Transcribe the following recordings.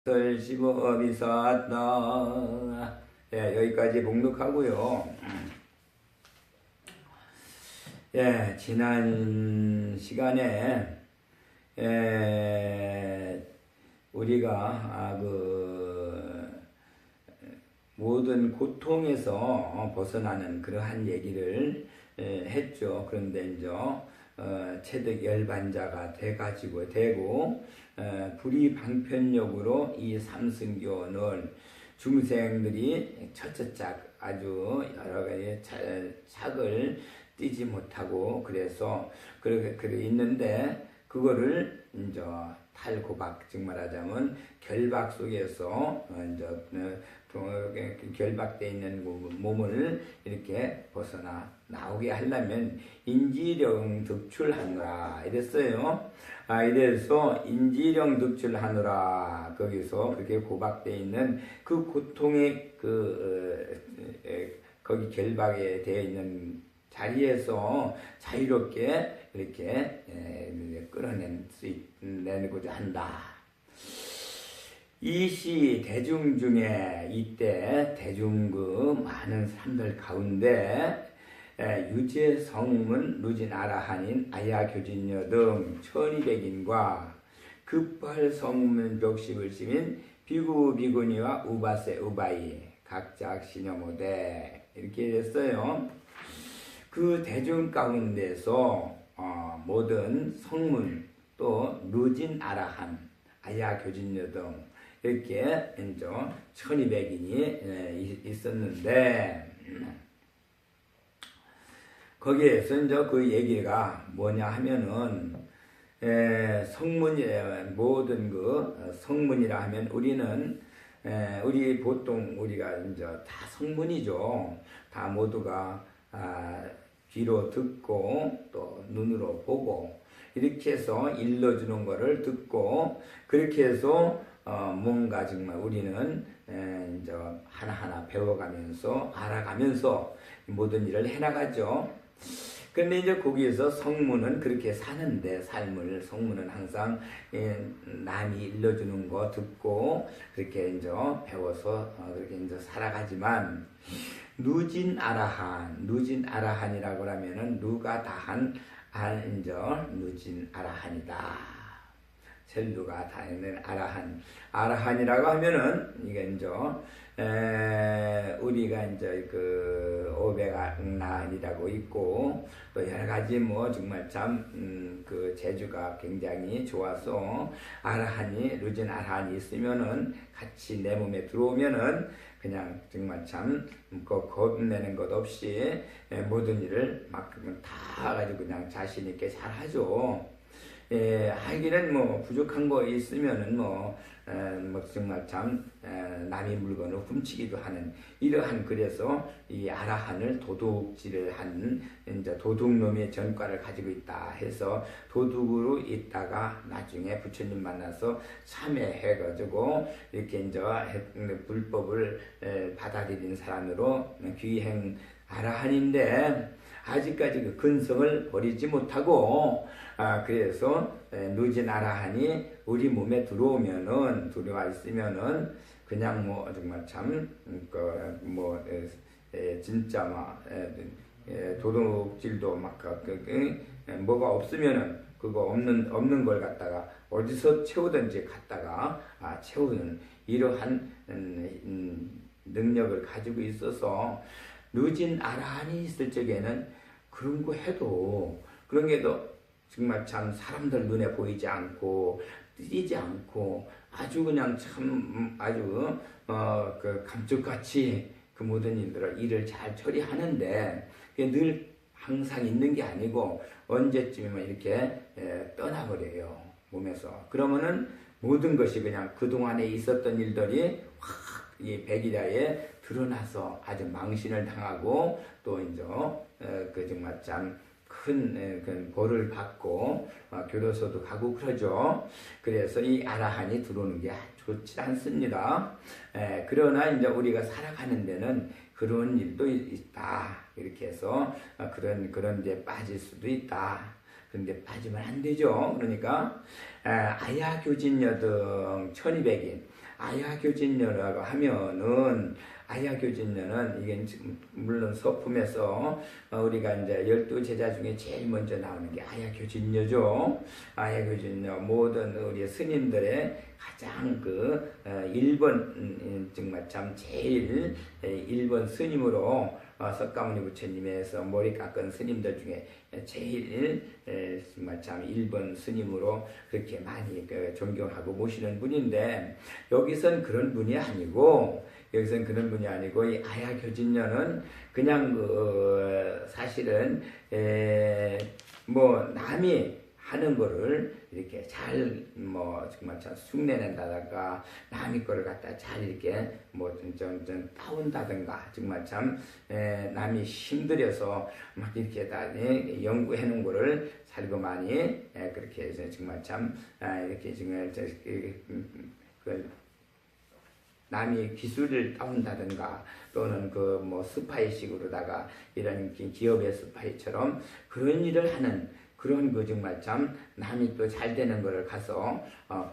설시법이사다. 예, 여기까지 봉독하고요. 예, 지난 시간에 우리가 모든 고통에서 벗어나는 그러한 얘기를 했죠. 그런데 이제 체득 열반자가 되고 불이방편력으로 이 삼승교원을 중생들이 첫째짝 아주 여러 가지 착을 띄지 못하고 그래서 그렇게 있는데 그거를 이제 탈고박 즉 말하자면 결박 속에서 이제 결박되어 있는 몸을 이렇게 벗어나 나오게 하려면 인지령 득출하노라 이랬어요. 이래서 인지령 득출하노라 거기서 그렇게 고박되어 있는 그 고통의 거기 결박에 되어 있는 자리에서 자유롭게 이렇게 끌어내고자 한다. 이시 대중 중에 이때 대중 많은 사람들 가운데 유재 성문 누진 아라한인 아야교진녀 등 1200인과 급발 성문 벽십을 심인 비구 비구니와 우바세 우바이 각자 신여모대 이렇게 됐어요. 그 대중 가운데서 모든 성문 또 누진 아라한 아야교진녀 등 이렇게 이제 1200인이 있었는데 거기에서 이제 그 얘기가 뭐냐 하면은 성문이 모든 그 성문이라 하면 우리는 우리 보통 우리가 이제 다 성문이죠. 다 모두가 귀로 듣고 또 눈으로 보고 이렇게 해서 일러주는 거를 듣고 그렇게 해서 뭔가 정말 우리는 이제 하나하나 배워가면서 알아가면서 모든 일을 해나가죠. 그런데 이제 거기에서 성문은 그렇게 사는데 성문은 항상 남이 일러주는 거 듣고 그렇게 이제 배워서 그렇게 이제 살아가지만 누진 아라한이라고 하면은 누가 다한 이제 누진 아라한이다. 셀루가 다 있는 아라한이라고 하면은 이게 이제 우리가 이제 그 오백악란이라고 있고 또 여러 가지 뭐 정말 참 그 재주가 굉장히 좋아서 누진 아라한이 있으면은 같이 내 몸에 들어오면은 그냥 정말 참 겁내는 것 없이 모든 일을 막 다 가지고 그냥 자신 있게 잘 하죠. 하기는 뭐 부족한 거 있으면은 뭐 정말 참 남의 물건을 훔치기도 하는 이러한 그래서 이 아라한을 도둑질을 한 이제 도둑놈의 전과를 가지고 있다 해서 도둑으로 있다가 나중에 부처님 만나서 참회해가지고 이렇게 이제 불법을 받아들인 사람으로 귀행 아라한인데 아직까지 그 근성을 버리지 못하고 그래서 누진 아라한이 우리 몸에 들어와 있으면은 그냥 뭐 정말 참 진짜 막 도둑질도 막 뭐가 없으면은 그거 없는 걸 갖다가 어디서 채우든지 갖다가 채우는 이러한 능력을 가지고 있어서 누진 아라한이 있을 적에는 그런 거 해도 그런 게도 정말 참 사람들 눈에 보이지 않고 띄지 않고 아주 그냥 참 아주 그 감쪽같이 그 모든 일을 잘 처리하는데 그게 늘 항상 있는 게 아니고 언제쯤이면 이렇게 떠나버려요 몸에서. 그러면은 모든 것이 그냥 그동안에 있었던 일들이 확 이 백일야에 드러나서 아주 망신을 당하고 또 이제 그 정말 참 큰 벌을 받고 교도소도 가고 그러죠. 그래서 이 아라한이 들어오는 게 좋지 않습니다. 그러나 이제 우리가 살아가는 데는 그런 일도 있다. 이렇게 해서 그런 데 빠질 수도 있다. 그런데 빠지면 안 되죠. 그러니까 아야교진여 등 1200인 아야교진녀라고 하면은 아야교진녀는 이게 물론 서품에서 우리가 이제 12제자 중에 제일 먼저 나오는 게 아야교진녀죠. 아야교진녀 모든 우리 스님들의 가장 그 1번 정말 참 제일 1번 스님으로 석가모니 부처님에서 머리 깎은 스님들 중에 제일 정말 참 1번 스님으로 그렇게 많이 존경하고 모시는 분인데 여기선 그런 분이 아니고 이 아야교진녀는 그냥 사실은 뭐 남이 하는 거를 이렇게 잘 정말 참 흉내낸다든가 남의 거를 갖다 잘 이렇게 좀 따온다든가 정말 참 남이 힘들여서 막 이렇게 다 연구해 놓은 거를 살고만이 그렇게 해서 정말 참 이렇게 정말 남이 기술을 따온다든가 또는 스파이식으로다가 이런 기업의 스파이처럼 그런 일을 하는 그런 정말 참 남이 또 잘 되는 거를 가서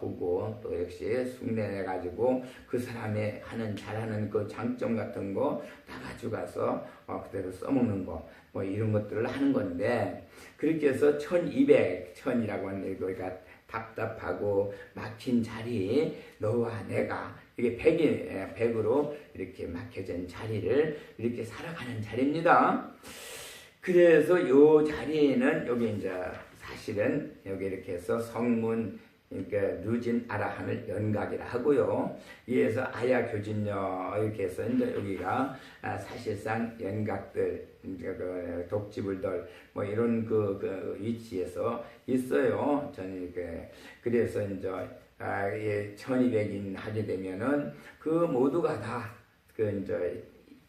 보고 또 역시 숭례해가지고 그 사람의 잘하는 그 장점 같은 거 다 가져가서 그대로 써먹는 거 이런 것들을 하는 건데 그렇게 해서 1200천이라고 하는 거가 답답하고 막힌 자리 너와 내가 이게 100으로 이렇게 막혀진 자리를 이렇게 살아가는 자리입니다. 그래서 요 자리에는 여기 이제 사실은 여기 이렇게 해서 성문 그러니까 누진 아라한을 연각이라 하고요. 이에서 아야교진녀 이렇게 해서 이제 여기가 사실상 연각들 그 독지불들 이런 그 위치에서 있어요. 저는 그래서 이제 1200인 하게 되면은 그 모두가 다 이제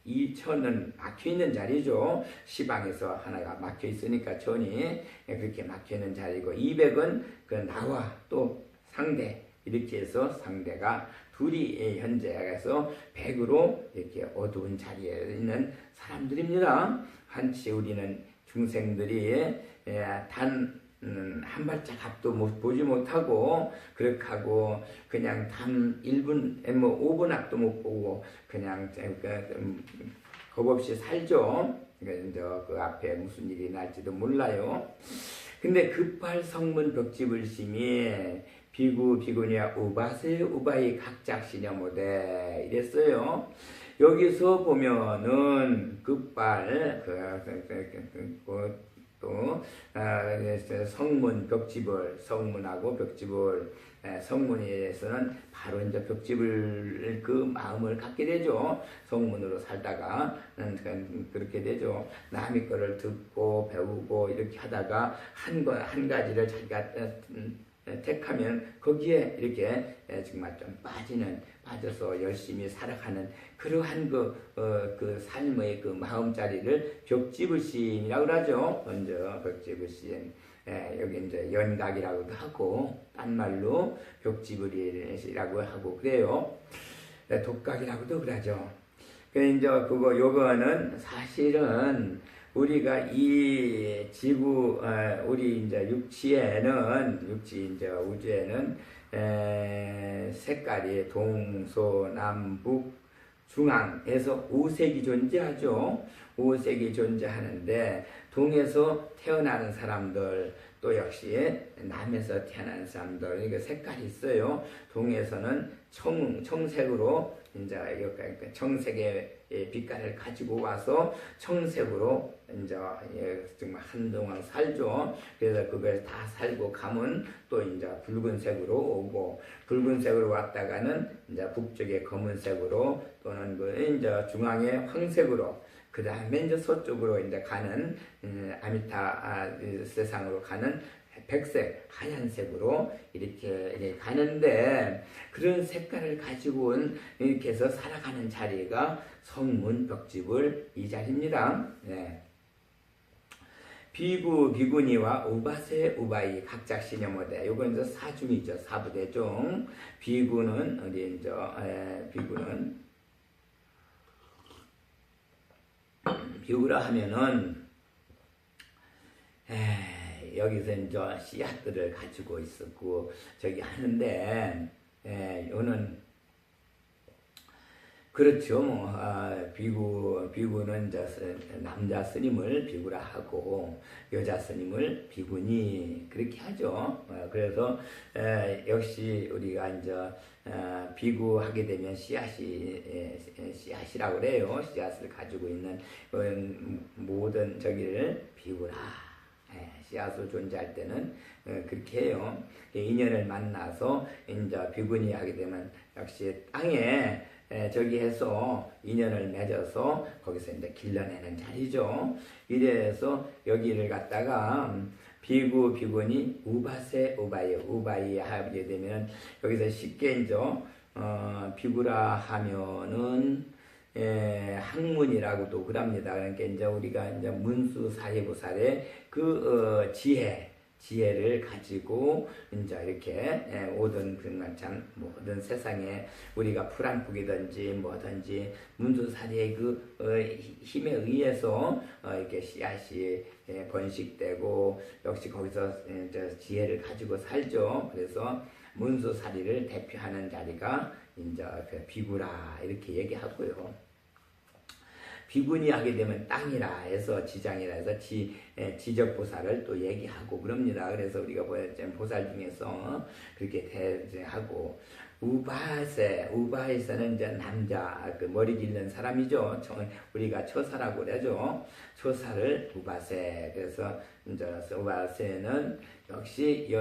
이 천은 막혀 있는 자리죠. 시방에서 하나가 막혀 있으니까 천이 그렇게 막혀 있는 자리고 200은 그 나와 또 상대 이렇게 해서 상대가 둘이 현재에서 100으로 이렇게 어두운 자리에 있는 사람들입니다. 한치 우리는 중생들이 단 한 발짝 앞도 보지 못하고 그렇게 하고 그냥 단 1분 5분 앞도 못 보고 그냥 겁없이 살죠. 그러니까 그 앞에 무슨 일이 날지도 몰라요. 근데 급할 성문 벽지불심이 비구 비구니와 우바세 우바이 각작시냐 모대 이랬어요. 여기서 보면은 급발 또 성문 벽지불 성문하고 벽지불 성문에서는 바로 이제 벽지불 그 마음을 갖게 되죠. 성문으로 살다가 그렇게 되죠. 남의 거를 듣고 배우고 이렇게 하다가 한 가지를 자기가 택하면 거기에 이렇게 정말 좀 빠져서 열심히 살아가는 그러한 그 삶의 그 마음자리를 벽지불심이라고 그러죠. 먼저 벽지불심. 여기 이제 연각이라고도 하고, 딴 말로 벽지불이라고 하고 그래요. 독각이라고도 그러죠. 요거는 사실은 우리가 이 지구, 우리 이제 육지 이제 우주에는 색깔이 동서남북 중앙에서 5색이 존재하죠. 5색이 존재하는데 동에서 태어나는 사람들 또 역시 남에서 태어난 사람들 그러니까 색깔이 있어요. 동에서는 청색으로 이제 청색의 빛깔을 가지고 와서 청색으로 이제 정말 한동안 살죠. 그래서 그걸 다 살고 가면 또 이제 붉은색으로 오고 붉은색으로 왔다가는 이제 북쪽의 검은색으로 또는 이제 중앙의 황색으로 그 다음에 이제 서쪽으로 이제 가는 아미타 세상으로 가는 백색, 하얀색으로 이렇게 가는데 그런 색깔을 가지고 온 이렇게 해서 살아가는 자리가 성문 벽지불 이 자리입니다. 네. 비구, 비구니와 우바세, 우바이 각작 시녀모대. 요건 이제 사중이죠. 사부대 중. 비구는 어디 이제 비구라 하면은 여기서 이제 씨앗들을 가지고 있었고 저기 하는데 요는 그렇죠. 뭐, 비구는 이제 남자 스님을 비구라 하고, 여자 스님을 비구니, 그렇게 하죠. 그래서, 역시 우리가 이제, 비구하게 되면 씨앗이라고 그래요. 씨앗을 가지고 있는 모든 저기를 비구라. 씨앗으로 존재할 때는 그렇게 해요. 인연을 만나서 이제 비구니 하게 되면 역시 땅에 저기 해서 인연을 맺어서 거기서 이제 길러내는 자리죠. 이래서 여기를 갖다가 비구니 우바이 하게 되면 여기서 쉽게 이제 비구라 하면은 학문이라고도 그럽니다. 그러니까 이제 우리가 이제 문수 사회보살의 그 지혜를 가지고 이제 이렇게 모든 모든 세상에 우리가 불안국이든지 뭐든지 문수사리의 그 힘에 의해서 이렇게 씨앗이 번식되고 역시 거기서 지혜를 가지고 살죠. 그래서 문수사리를 대표하는 자리가 이제 그 비구라 이렇게 얘기하고요. 비구니 하게 되면 땅이라 해서 지장이라 해서 지적보살을 또 얘기하고 그럽니다. 그래서 우리가 보살 중에서 그렇게 하고 우바에서는 이제 남자 그 머리 길는 사람이죠. 우리가 처사라고 그러죠. 처사를 우바세. 그래서 이제 우바세는 역시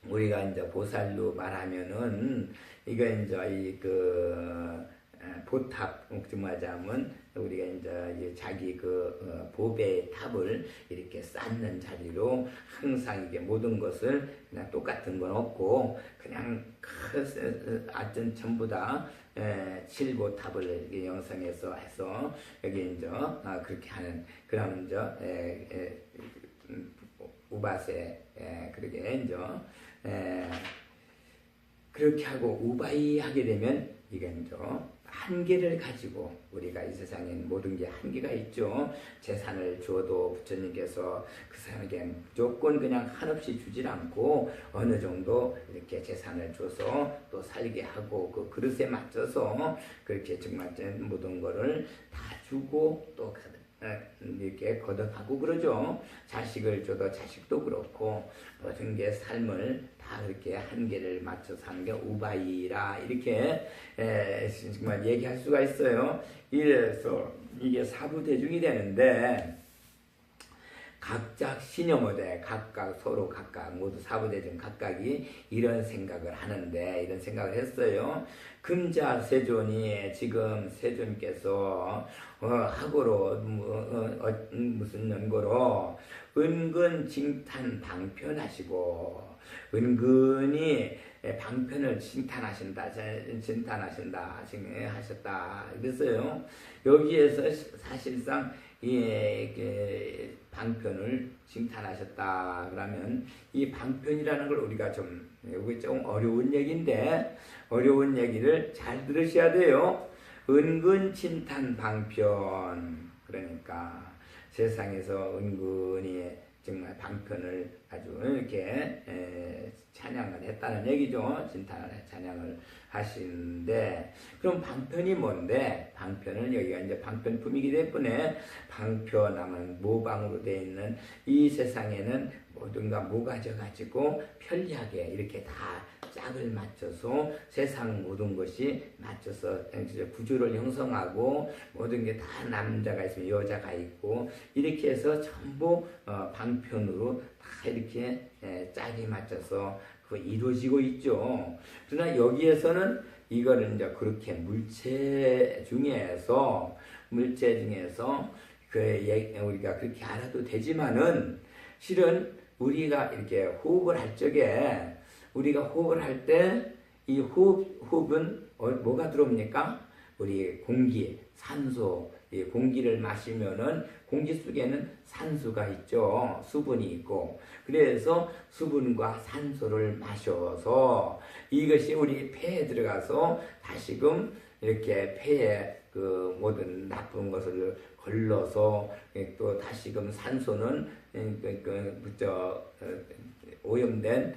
우리가 이제 보살로 말하면은 이거 이제 보탑, 말하자면 우리가 이제 자기 보배의 탑을 이렇게 쌓는 자리로 항상 이게 모든 것을 그냥 똑같은 건 없고 그냥 하여튼 전부 다 칠보탑을 영성해서 해서 여기 이제 그렇게 하는 그러면 이제 우바세 그렇게 이제 그렇게 하고 우바이 하게 되면 이건 이제 한계를 가지고 우리가 이 세상엔 모든 게 한계가 있죠. 재산을 주어도 부처님께서 그 사람에게 무조건 그냥 한없이 주질 않고 어느 정도 이렇게 재산을 줘서 또 살게 하고 그 그릇에 맞춰서 그렇게 정말 모든 거를 다 주고 또 이렇게 거듭하고 그러죠. 자식을 줘도 자식도 그렇고 모든 게 삶을 다 그렇게 한계를 맞춰서 하는 게 우바이라 이렇게 정말 얘기할 수가 있어요. 이래서 이게 사부대중이 되는데 각자 신여모대 각각 서로 각각 모두 사부대중 각각이 이런 생각을 하는데 이런 생각을 했어요. 금자 세존이 지금 세존께서 하고로 무슨 연고로 은근 징탄 방편하시고 은근히 방편을 칭탄하셨다 그랬어요. 여기에서 사실상 방편을 칭탄하셨다 그러면 이 방편이라는 걸 우리가 여기 좀 어려운 얘기인데 어려운 얘기를 잘 들으셔야 돼요. 은근 칭탄 방편 그러니까 세상에서 은근히 정말 방편을 아주 이렇게 찬양을 했다는 얘기죠. 찬양을 하시는데 그럼 방편이 뭔데? 방편은 여기가 이제 방편품이기 때문에 방편하면 모방으로 되어 있는 이 세상에는 모든가 모가져 가지고 편리하게 이렇게 다 짝을 맞춰서 세상 모든 것이 맞춰서 구조를 형성하고 모든 게 다 남자가 있으면 여자가 있고 이렇게 해서 전부 방편으로 다 이렇게 짝이 맞춰서 이루어지고 있죠. 그러나 여기에서는 이거를 이제 그렇게 물체 중에서 우리가 그렇게 알아도 되지만은 실은 우리가 이렇게 호흡을 할 적에 우리가 호흡을 할 때 이 호흡은 뭐가 들어옵니까? 우리 공기, 산소, 이 공기를 마시면은 공기 속에는 산소가 있죠. 수분이 있고. 그래서 수분과 산소를 마셔서 이것이 우리 폐에 들어가서 다시금 이렇게 폐에 그 모든 나쁜 것을 걸러서 또 다시금 산소는 오염된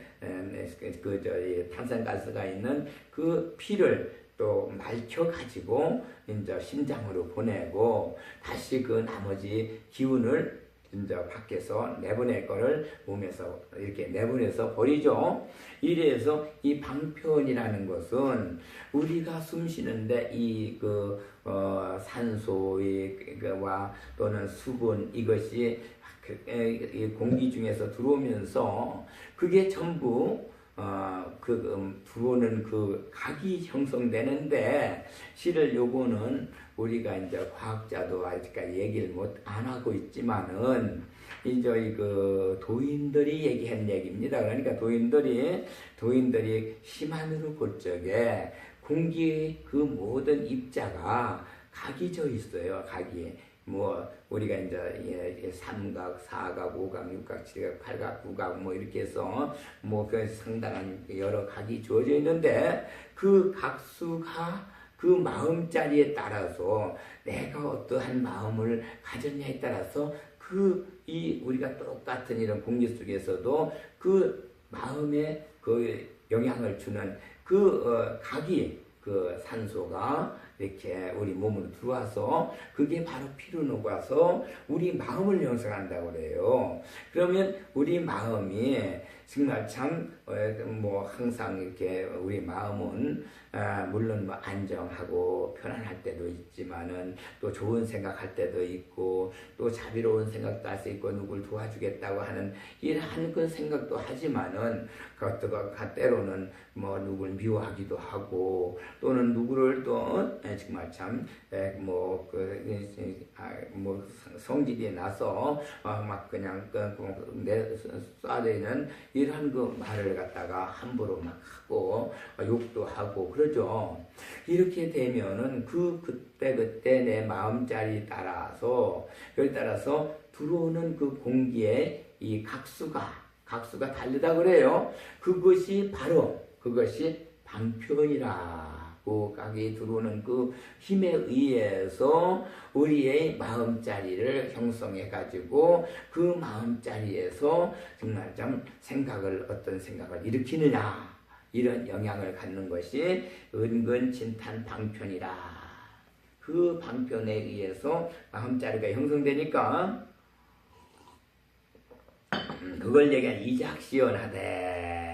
탄산가스가 있는 그 피를 또 말켜가지고 이제 심장으로 보내고 다시 그 나머지 기운을 이제 밖에서 내보낼 거를 몸에서 이렇게 내보내서 버리죠. 이래서 이 방편이라는 것은 우리가 숨 쉬는데 이 산소와 또는 수분 이것이 공기 중에서 들어오면서 그게 전부 들어오는 그 각이 형성되는데 실을 요거는 우리가 이제 과학자도 아직까지 얘기를 안 하고 있지만은 이제 그 도인들이 얘기한 얘기입니다. 그러니까 도인들이 심한으로 볼 적에 공기 그 모든 입자가 각이 져 있어요. 각이. 우리가 이제 3각, 4각, 5각, 6각, 7각, 8각, 9각 이렇게 해서 그 상당한 여러 각이 주어져 있는데 그 각수가 그 마음자리에 따라서 내가 어떠한 마음을 가졌냐에 따라서 우리가 똑같은 이런 공기 속에서도 그 마음에 그 영향을 주는 각이 그 산소가 이렇게 우리 몸으로 들어와서 그게 바로 피로 녹아서 우리 마음을 형성한다고 그래요. 그러면 우리 마음이 정말 참 항상 이렇게 우리 마음은 물론 안정하고 편안할 때도 있지만은 또 좋은 생각할 때도 있고 또 자비로운 생각도 할 수 있고 누굴 도와주겠다고 하는 이러한 그 생각도 하지만은 때로는 누굴 미워하기도 하고 또는 누구를 또 정말 참 성질이 나서 막 그냥 쏴대는 이런 그 말을 갖다가 함부로 막 하고 욕도 하고 그러죠. 이렇게 되면은 그때 내 마음자리에 따라서 여기 따라서 들어오는 그 공기의 이 각수가 다르다 그래요. 그것이 방편이라고 각이 들어오는 그 힘에 의해서 우리의 마음자리를 형성해 가지고 그 마음자리에서 정말 좀 어떤 생각을 일으키느냐 이런 영향을 갖는 것이 은근진탄 방편이라. 그 방편에 의해서 마음자리가 형성되니까 그걸 얘기한 이작시원하되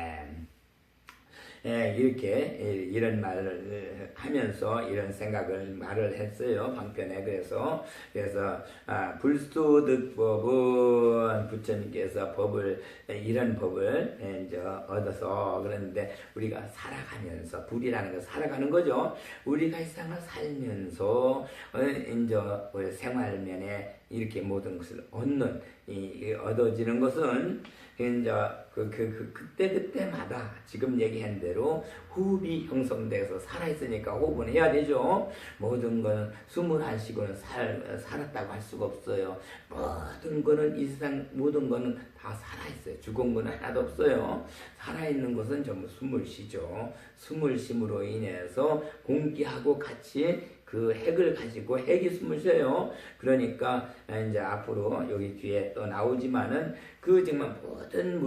이렇게 이런 말을 하면서 이런 말을 했어요. 방편에. 그래서 불소득법은 부처님께서 이런 법을 이제 얻어서 그런데 우리가 살아가면서 불이라는 거 살아가는 거죠. 우리가 이 세상을 살면서 이제 생활면에 이렇게 모든 것을 얻어지는 것은 이제 그때마다 지금 얘기한 대로 호흡이 형성돼서 살아있으니까 호흡은 해야 되죠. 모든 거는 숨을 안 쉬고는 살았다고 할 수가 없어요. 모든 거는 이 세상 모든 거는 다 살아있어요. 죽은 거는 하나도 없어요. 살아있는 것은 전부 숨을 쉬죠. 숨을 쉼으로 인해서 공기하고 같이 그 핵을 가지고 핵이 숨을 쉬어요. 그러니까 이제 앞으로 여기 뒤에 또 나오지만은 정말 모든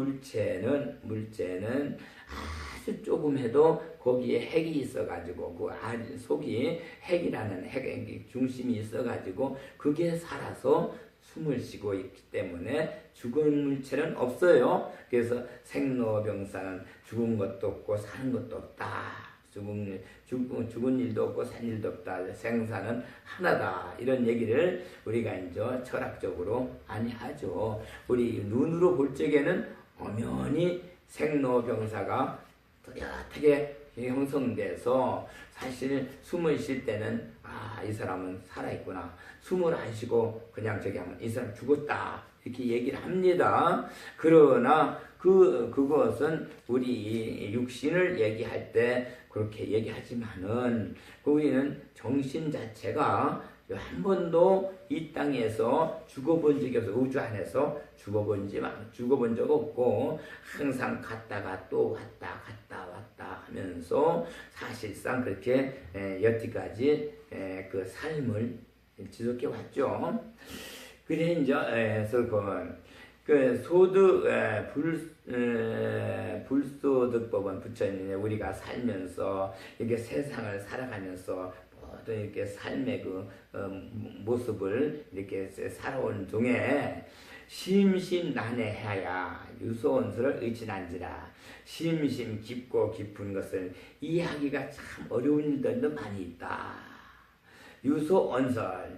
물체는 아주 조금 해도 거기에 핵이 있어가지고 그 속이 핵이라는 핵 중심이 있어가지고 그게 살아서 숨을 쉬고 있기 때문에 죽은 물체는 없어요. 그래서 생로병사는 죽은 것도 없고 사는 것도 없다. 죽은 일도 없고 산 일도 없다. 생사는 하나다. 이런 얘기를 우리가 이제 철학적으로 많이 하죠. 우리 눈으로 볼 적에는 엄연히 생로병사가 뚜렷하게 형성돼서 사실 숨을 쉴 때는 이 사람은 살아있구나. 숨을 안 쉬고 그냥 하면 이 사람 죽었다. 이렇게 얘기를 합니다. 그러나 그것은 우리 육신을 얘기할 때 그렇게 얘기하지만은 우리는 정신 자체가 한 번도 이 땅에서 죽어본 적이 없어. 우주 안에서 죽어본 적 없고 항상 갔다가 또 왔다 하면서 사실상 그렇게 여태까지 그 삶을 지속해 왔죠. 그래 이제 그 소득 불소득법은 부처님 우리가 살면서 이렇게 세상을 살아가면서 모든 이렇게 삶의 그 모습을 이렇게 살아온 중에 심심난해하야 유소언설을 의친한지라. 심심 깊고 깊은 것을 이해하기가 참 어려운 일들도 많이 있다.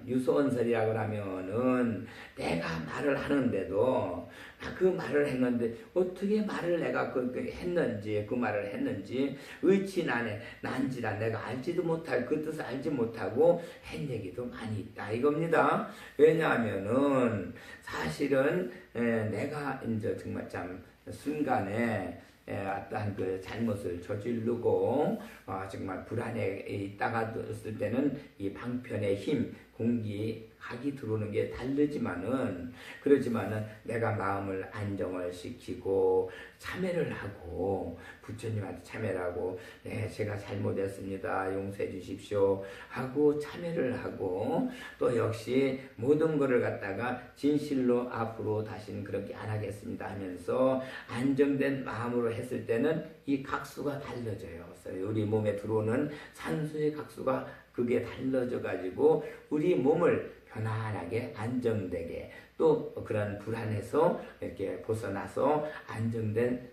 유소언설이라고 하면은 내가 말을 하는데도 그 말을 했는데 어떻게 말을 내가 했는지 그 말을 했는지 의치난해 난지라 내가 알지도 못할 그 뜻을 알지 못하고 한 얘기도 많이 있다 이겁니다. 왜냐하면은 사실은 내가 이제 정말 참 순간에 어떠한 그 잘못을 저지르고 정말 불안에 있다가 있을 때는 이 방편의 힘, 공기, 각이 들어오는 게 다르지만은 그렇지만은 내가 마음을 안정을 시키고 참회를 하고 부처님한테 참회를 하고 네 제가 잘못했습니다 용서해 주십시오 하고 참회를 하고 또 역시 모든 것을 갖다가 진실로 앞으로 다시는 그렇게 안 하겠습니다 하면서 안정된 마음으로 했을 때는 이 각수가 달라져요. 그래서 우리 몸에 들어오는 산소의 각수가 그게 달라져 가지고 우리 몸을 편안하게 안정되게 또 그런 불안에서 이렇게 벗어나서 안정된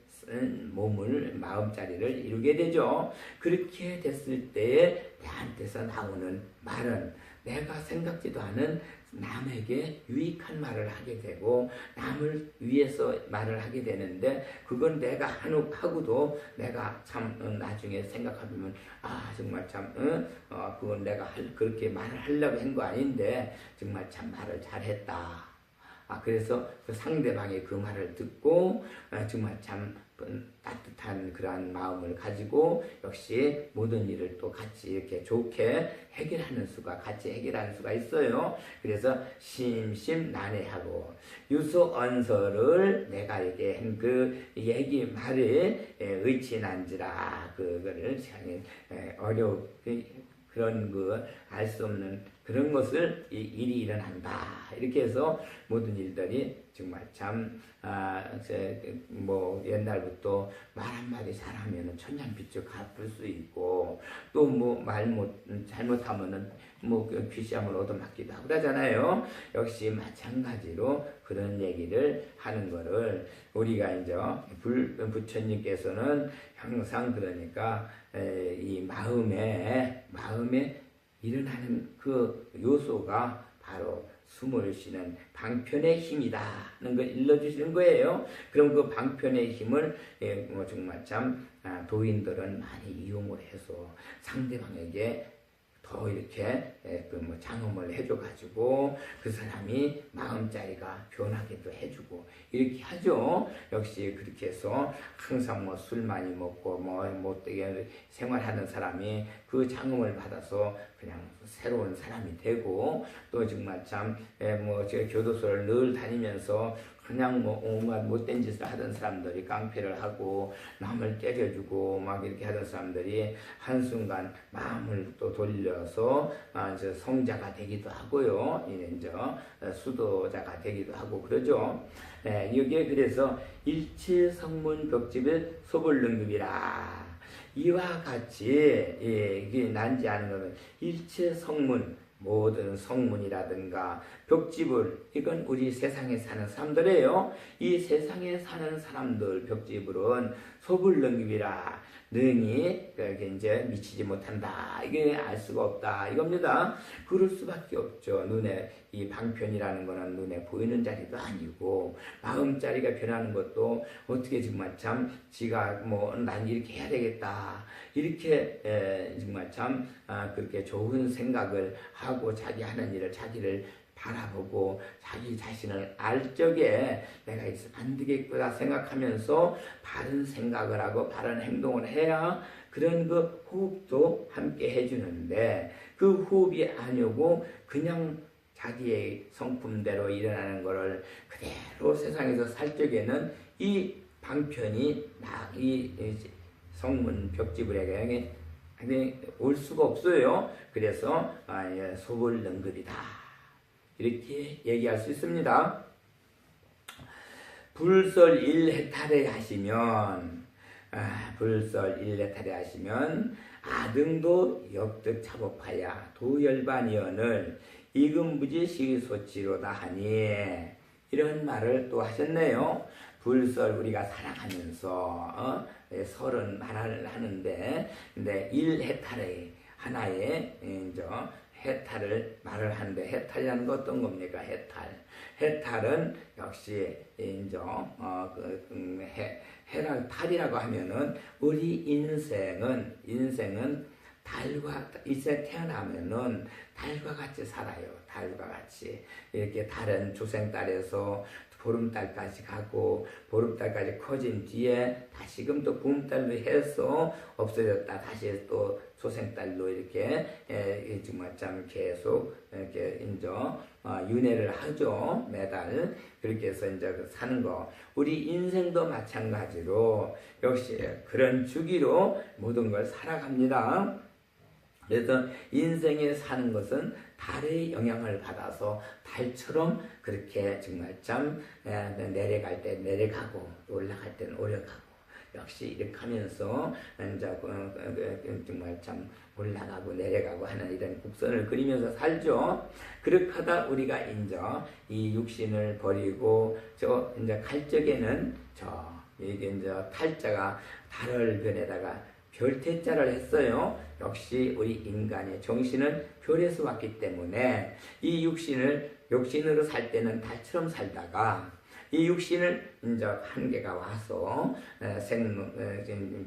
몸을 마음자리를 이루게 되죠. 그렇게 됐을 때에 내한테서 나오는 말은 내가 생각지도 않은 남에게 유익한 말을 하게 되고 남을 위해서 말을 하게 되는데 그건 내가 하고도 내가 참 나중에 생각해보면 정말 참 그건 내가 그렇게 말을 하려고 한 거 아닌데 정말 참 말을 잘했다. 그래서 그 상대방이 그 말을 듣고 정말 참 따뜻한 그러한 마음을 가지고 역시 모든 일을 또 같이 이렇게 좋게 해결하는 수가 같이 해결하는 수가 있어요. 그래서 심심난해하고 유소언설을 내가 이렇게 한 그 얘기 말에 의친한지라 그거를 어려운 그런 알 수 없는 그런 것을 일이 일어난다. 이렇게 해서 모든 일들이 정말 참 옛날부터 말 한마디 잘하면은 천냥빚을 갚을 수 있고 또 잘못하면은 귀시함을 얻어맞기도 하고 그러잖아요. 역시 마찬가지로 그런 얘기를 하는 거를 우리가 이제 부처님께서는 항상 그러니까 이 마음에 일어나는 그 요소가 바로 숨을 쉬는 방편의 힘이다는 걸 일러주시는 거예요. 그럼 그 방편의 힘을 정말 참 도인들은 많이 이용을 해서 상대방에게 더 이렇게 장엄을 해줘가지고 그 사람이 마음자리가 변하게도 해주고 이렇게 하죠. 역시 그렇게 해서 항상 술 많이 먹고 못되게 생활하는 사람이 그 장엄을 받아서 그냥 새로운 사람이 되고 또 정말 참 제가 교도소를 늘 다니면서 그냥 온갖 못된 짓을 하던 사람들이 깡패를 하고 남을 때려주고 이렇게 하던 사람들이 한순간 마음을 또 돌려서 성자가 되기도 하고요. 이제 수도자가 되기도 하고 그러죠. 이게 그래서 일체성문 벽집의 소불능급이라. 이와 같이 이게 난지 않은 것은 일체성문 모든 성문이라든가 벽집을 이건 우리 세상에 사는 사람들이에요. 이 세상에 사는 사람들 벽집을은 소불능입이라 능히 이제 미치지 못한다. 이게 알 수가 없다. 이겁니다. 그럴 수밖에 없죠. 눈에 이 방편이라는 거는 눈에 보이는 자리도 아니고 마음자리가 변하는 것도 어떻게 정말 참 지가 난 이렇게 해야 되겠다. 이렇게 정말 참 그렇게 좋은 생각을 하고 자기 하는 일을 자기를 바라보고 자기 자신을 알 적에 내가 있으면 안 되겠구나 생각하면서 바른 생각을 하고 바른 행동을 해야 그런 그 호흡도 함께 해주는데 그 호흡이 아니고 그냥 자기의 성품대로 일어나는 것을 그대로 세상에서 살 적에는 이 방편이 이 성문 벽지불에게 올 수가 없어요. 그래서 소불능급이다. 이렇게 얘기할 수 있습니다. 불설 1해탈에 하시면 불설 1해탈에 하시면 아등도 역득 차법하야 도열반이언을 이금부지 시소치로다 하니 이런 말을 또 하셨네요. 불설 우리가 살아가면서 설은 하나를 하는데 근데 1해탈에 하나의 이제 해탈을 말을 하는데 해탈이라는 건 어떤 겁니까? 해탈은 역시 이제 해랑 탈이라고 하면은 우리 인생은 달과 이제 태어나면은 달과 같이 살아요. 달과 같이 이렇게 달은 조생달에서 보름달까지 가고 보름달까지 커진 뒤에 다시금 또 봄달로 해서 없어졌다 다시 또 소생달로 이렇게 정말 참 계속 이렇게 이제 윤회를 하죠. 매달 그렇게 해서 이제 사는 거 우리 인생도 마찬가지로 역시 그런 주기로 모든 걸 살아갑니다. 그래서 인생에 사는 것은 달의 영향을 받아서 달처럼 그렇게 정말 참 내려갈 때 내려가고 올라갈 때는 올라가고 역시 이렇게 하면서 이제 정말 참 올라가고 내려가고 하는 이런 곡선을 그리면서 살죠. 그렇게 하다 우리가 이제 이 육신을 버리고 이제 갈 적에는 이게 이제 탈자가 달을 변에다가 별태자를 했어요. 역시 우리 인간의 정신은 별에서 왔기 때문에 이 육신으로 살 때는 달처럼 살다가 이 육신을 이제 한계가 와서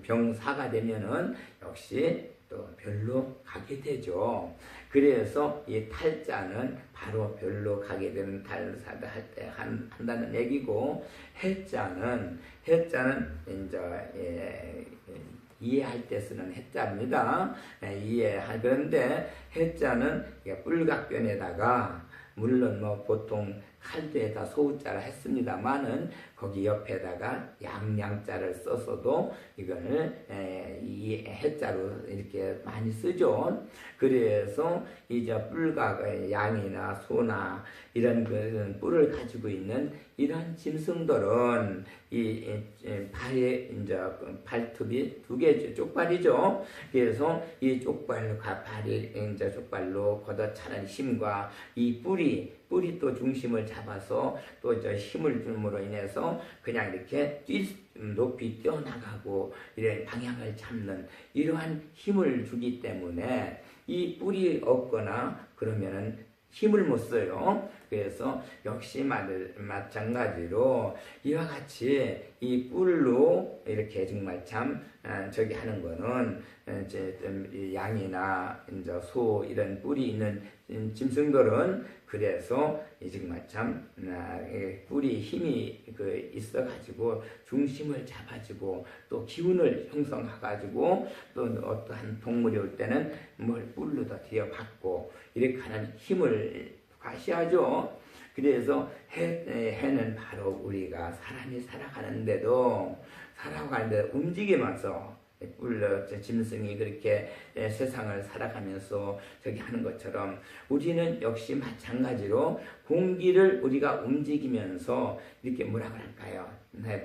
병사가 되면은 역시 또 별로 가게 되죠. 그래서 이 탈자는 바로 별로 가게 되는 달을 살다 할 때 한다는 얘기고 해자는 이제 이해할 때 쓰는 해자입니다. 그런데 해자는 뿔각변에다가 물론 보통 칼도에다 소우자를 했습니다만은 거기 옆에다가 양양자를 써서도 이거를 이 해자로 이렇게 많이 쓰죠. 그래서 이제 뿔각 양이나 소나 이런 뿔을 가지고 있는 이런 짐승들은 이 발에 이제 발톱이 두 개 쪽발이죠. 그래서 이 쪽발로 발이 이제 쪽발로 걷어차는 힘과 이 뿔이 또 중심을 잡아서 또 저 힘을 줌으로 인해서 그냥 이렇게 높이 뛰어나가고 이런 방향을 잡는 이러한 힘을 주기 때문에 이 뿔이 없거나 그러면은 힘을 못 써요. 그래서 역시 마찬가지로 이와 같이 이 뿔로 이렇게 정말 참 저기 하는 거는 이제 양이나 이제 소 이런 뿔이 있는 짐승들은 그래서 정말 참 뿔이 힘이 있어가지고 중심을 잡아주고 또 기운을 형성해가지고 또 어떠한 동물이 올 때는 뭘 뿔로 더 뒤어받고 이렇게 하는 힘을 과시하죠. 그래서 해는 바로 우리가 사람이 살아가는데도 움직이면서 짐승이 그렇게 세상을 살아가면서 저기 하는 것처럼 우리는 역시 마찬가지로 공기를 우리가 움직이면서 이렇게 뭐라 그럴까요?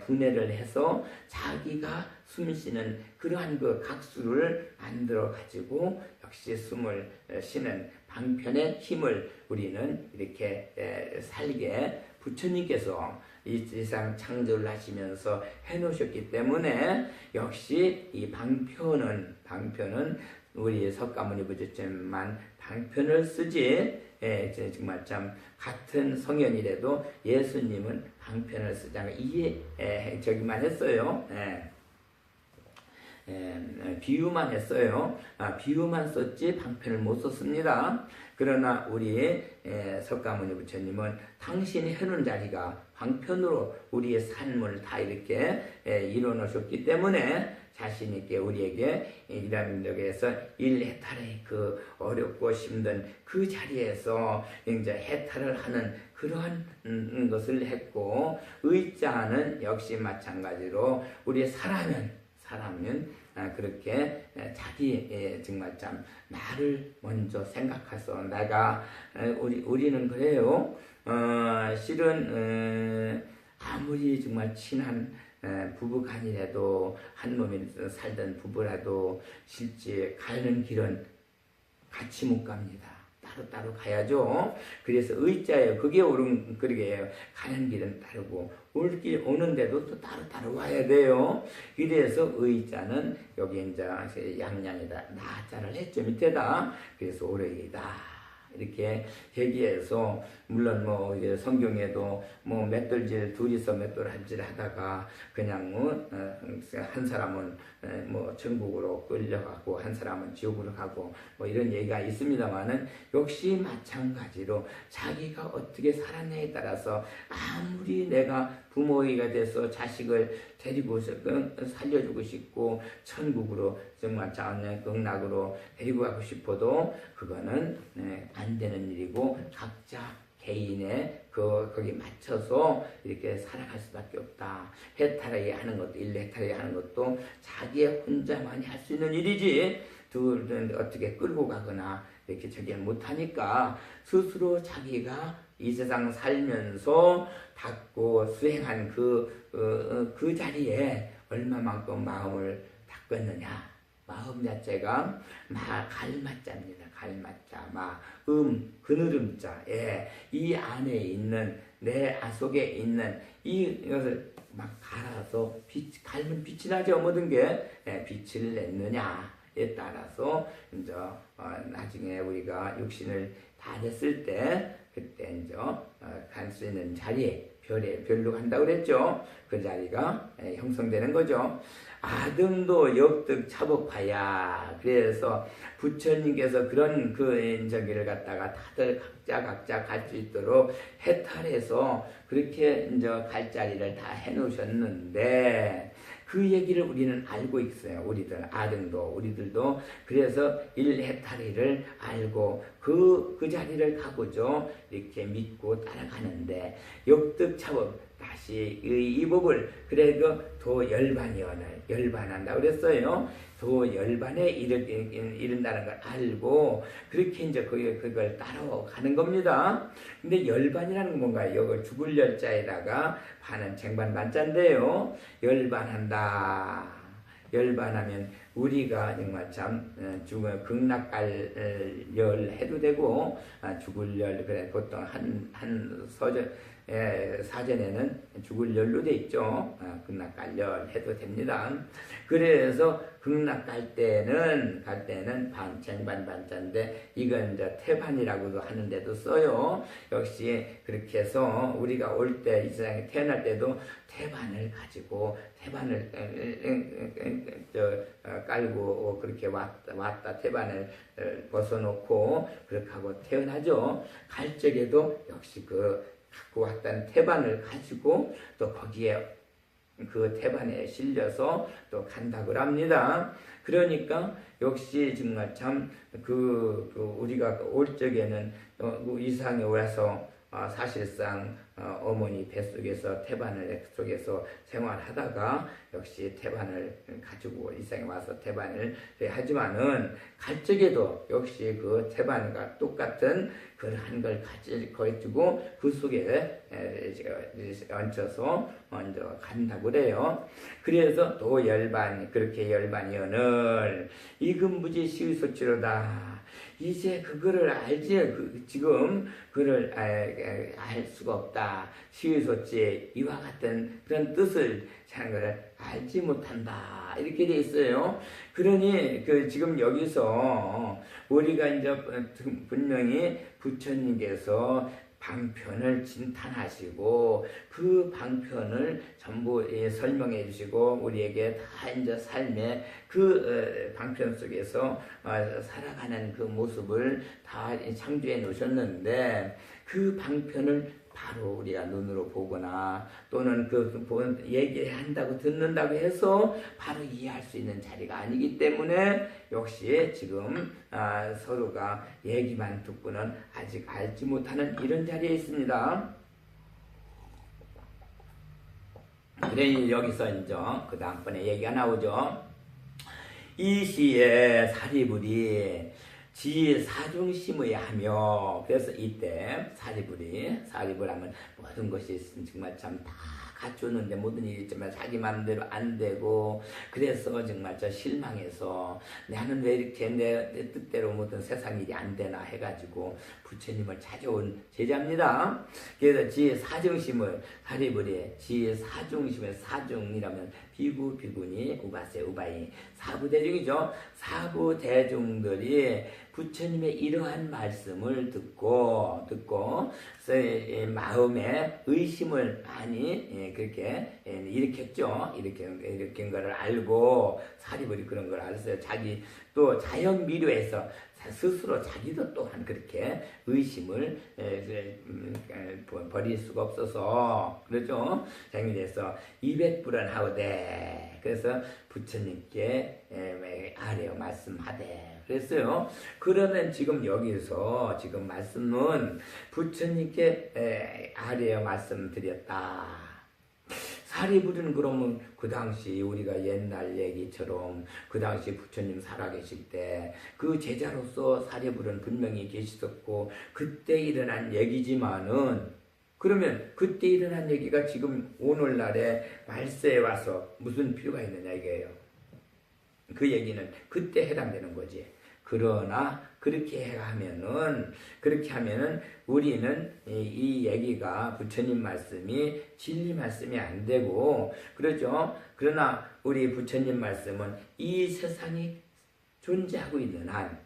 분해를 해서 자기가 숨쉬는 그러한 각수를 만들어 가지고 역시 숨을 쉬는 방편의 힘을 우리는 이렇게 살게 부처님께서 이 세상 창조를 하시면서 해놓으셨기 때문에 역시 이 방편은 우리 석가모니 부처님만 방편을 쓰지 정말 참 같은 성현이라도 예수님은 방편을 쓰지 않고 저기만 했어요. 비유만 했어요. 비유만 썼지 방편을 못 썼습니다. 그러나 우리 석가모니 부처님은 당신이 해놓은 자리가 방편으로 우리의 삶을 다 이렇게 이뤄놓으셨기 때문에 자신 있게 우리에게 이런 데에서 일해탈의 어렵고 힘든 그 자리에서 이제 해탈을 하는 그러한 것을 했고 의자는 역시 마찬가지로 우리 사람은 그렇게 자기 정말 참 나를 먼저 생각해서 내가 우리는 그래요. 실은 아무리 정말 친한 부부간이라도 한 몸에 살던 부부라도 실제 가는 길은 같이 못 갑니다. 따로따로 가야죠. 그래서 의자예요. 그게 옳은 그러게요. 가는 길은 다르고 올 길 오는데도 또 따로따로 와야 돼요. 이래서 의자는 여기 이제 양양에다 나자를 했죠. 밑에다. 그래서 오르이다. 이렇게 얘기해서 물론 뭐 성경에도 뭐 맷돌질 둘이서 맷돌질을 하다가 그냥 한 사람은 뭐 천국으로 끌려가고 한 사람은 지옥으로 가고 뭐 이런 얘기가 있습니다만은 역시 마찬가지로 자기가 어떻게 살았냐에 따라서 아무리 내가 부모가 돼서 자식을 데리고 살려주고 싶고 천국으로 정말 극락으로 데리고 가고 싶어도 그거는 안 되는 일이고 각자 개인의 거기 맞춰서 이렇게 살아갈 수밖에 없다. 해탈하게 하는 것도 일해탈하게 하는 것도 자기 혼자만이 할 수 있는 일이지 둘은 어떻게 끌고 가거나 이렇게 저기 못하니까 스스로 자기가 이 세상 살면서 닦고 수행한 그 자리에 얼마만큼 마음을 닦았느냐. 마음 자체가 갈마자입니다. 갈마자, 그늘음자. 예, 이 안에 있는 내 속에 있는 이것을 막 갈아서 갈면 빛이 나죠. 모든 게 빛을 냈느냐에 따라서 이제 나중에 우리가 육신을 다 됐을 때 그때 이제 갈 수 있는 자리에 별로 간다고 그랬죠. 그 자리가 형성되는 거죠. 아등도 역득 차법하야. 그래서 부처님께서 그런 저기를 갖다가 다들 각자 갈 수 있도록 해탈해서 그렇게 이제 갈 자리를 다 해놓으셨는데 그 얘기를 우리는 알고 있어요. 우리들도 그래서 일해탈이를 알고 그 자리를 가고죠. 이렇게 믿고 따라가는데 역득차법 다시 이 법을 그래도 열반한다고 그랬어요. 열반에 이른다는 걸 알고 그렇게 이제 그걸 따라가는 겁니다. 근데 열반이라는 건 뭔가요? 이걸 죽을 열자에다가 반은 쟁반반자인데요. 열반한다. 열반하면 우리가 정말 참 극락갈 열 해도 되고 죽을 열 그래 보통 한 사전에는 죽을 열로 돼 있죠. 극락갈 열 해도 됩니다. 그래서 극락 갈 때는 쟁반반자인데 이건 이제 태반이라고도 하는데도 써요. 역시 그렇게 해서 우리가 올 때 이 세상에 태어날 때도 태반을 가지고 태반을 깔고 그렇게 왔다 태반을 벗어놓고 그렇게 하고 태어나죠. 갈 적에도 역시 갖고 왔던 태반을 가지고 또 거기에 그 태반에 실려서 또 간다고 합니다. 그러니까 역시 정말 참 우리가 올 적에는 이상에 와서 사실상 어머니 뱃속에서 태반을 속에서 생활하다가 역시 태반을 가지고 이상에 와서 태반을 하지만은 갈 적에도 역시 그 태반과 똑같은 그러한 걸 가지고 그 속에 얹혀서 먼저 간다고 그래요. 그래서 또 그렇게 열반이언을 이금부지 시의소치로다. 이제 그거를 알지 지금 그걸 알 수가 없다. 시의소치 이와 같은 그런 뜻을 하는 것을 알지 못한다. 이렇게 돼 있어요. 그러니 지금 여기서 우리가 이제 분명히 부처님께서 방편을 진탄하시고 그 방편을 전부 설명해 주시고 우리에게 다 이제 삶의 방편 속에서 살아가는 그 모습을 다 창조해 놓으셨는데 그 방편을 바로 우리가 눈으로 보거나 또는 얘기한다고 듣는다고 해서 바로 이해할 수 있는 자리가 아니기 때문에 역시 지금 서로가 얘기만 듣고는 아직 알지 못하는 이런 자리에 있습니다. 그래 여기서 이제 그 다음번에 얘기가 나오죠. 이 시에 사리불이 지사중심의 하며 그래서 이때 사리불하면 모든 것이 정말 참 다 다 줬는데 모든 일이 있지만 자기 마음대로 안 되고 그래서 정말 저 실망해서 나는 왜 이렇게 내 뜻대로 모든 세상 일이 안 되나 해가지고 부처님을 찾아온 제자입니다. 그래서 지혜 사중심을 사리부리 지혜 사중심을 사중이라면 비구 비구니 우바세 우바이 사부대중이죠. 사부대중들이 부처님의 이러한 말씀을 듣고 마음에 의심을 많이 그렇게 일으켰죠. 일으킨 것을 알고 사리부리 그런 걸 알았어요. 자기 또 자연미료에서 스스로 자기도 또한 그렇게 의심을 버릴 수가 없어서 그렇죠. 자연미료에서 200불은 하오되 그래서 부처님께 아뢰어 말씀하되 그랬어요. 그러면 지금 여기서 지금 말씀은 부처님께 아뢰어 말씀드렸다. 사리부리는 그러면 그 당시 우리가 옛날 얘기처럼 그 당시 부처님 살아계실 때 그 제자로서 사리부리는 분명히 계셨고 그때 일어난 얘기지만은 그러면 그때 일어난 얘기가 지금 오늘날에 말세에 와서 무슨 필요가 있느냐 이게요. 그 얘기는 그때 해당되는 거지. 그러나 그렇게 하면은 우리는 이 얘기가 부처님 말씀이 진리 말씀이 안 되고 그렇죠. 그러나 우리 부처님 말씀은 이 세상이 존재하고 있는 한,